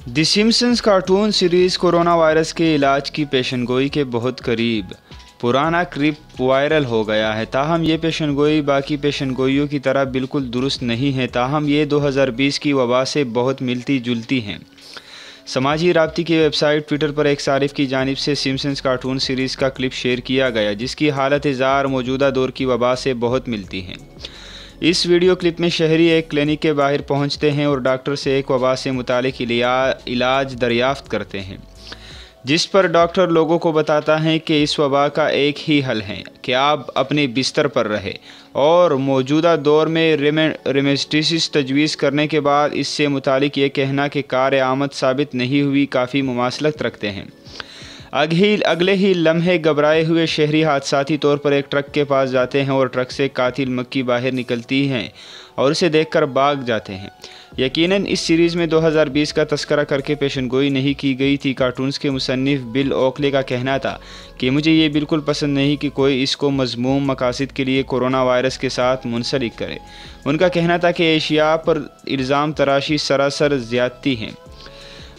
The Simpsons cartoon series corona virus के इलाज की पेशनगोई के बहुत करीब। पुराना क्लिप वायरल हो गया है, ताहम ये पेशनगोई बाकी पेशनगोइयों की तरह बिल्कुल दुरुस्त नहीं है, ताहम ये 2020 की वबा से बहुत मिलती जुलती हैं। समाजी राब्ते की वेबसाइट ट्विटर पर एक सारिफ की जानिब से सिम्पसंस कार्टून सीरीज़ का क्लिप शेयर किया गया, जिसकी हालत ज़ार मौजूदा दौर की वबा से बहुत मिलती हैं। इस वीडियो क्लिप में शहरी एक क्लिनिक के बाहर पहुंचते हैं और डॉक्टर से एक वबा से मुतालिक इलाज दरियाफ्त करते हैं, जिस पर डॉक्टर लोगों को बताता है कि इस वबा का एक ही हल है कि आप अपने बिस्तर पर रहे, और मौजूदा दौर में रेमडेसिविर तजवीज़ करने के बाद इससे मुतालिक ये कहना कि कार आमद साबित नहीं हुई काफ़ी मुमासलत रखते हैं। अगले ही लम्हे घबराए हुए शहरी हादसाती तौर पर एक ट्रक के पास जाते हैं और ट्रक से कातिल मक्खी बाहर निकलती हैं और उसे देखकर भाग जाते हैं। यकीनन इस सीरीज़ में 2020 का तस्करा करके पेशनगोई नहीं की गई थी। कार्टून्स के मुसन्निफ बिल ओकले का कहना था कि मुझे ये बिल्कुल पसंद नहीं कि कोई इसको मज़मूम मकासद के लिए कोरोना वायरस के साथ मुंसलिक करे। उनका कहना था कि एशिया पर इल्ज़ाम तराशी सरासर ज़्यादती हैं।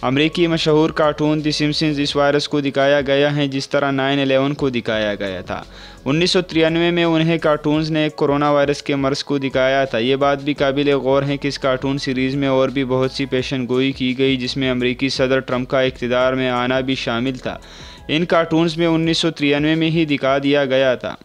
अमरीकी मशहूर कार्टून द सिम्पसंस इस वायरस को दिखाया गया है जिस तरह 9/11 को दिखाया गया था। 1993 में उन्हें कार्टून्स ने कोरोना वायरस के मर्ज़ को दिखाया था। ये बात भी काबिल गौर है कि इस कार्टून सीरीज़ में और भी बहुत सी पेशनगोई की गई, जिसमें अमरीकी सदर ट्रंप का इक़्तिदार में आना भी शामिल था। इन कार्टून्स में 1993 में ही दिखा दिया गया था।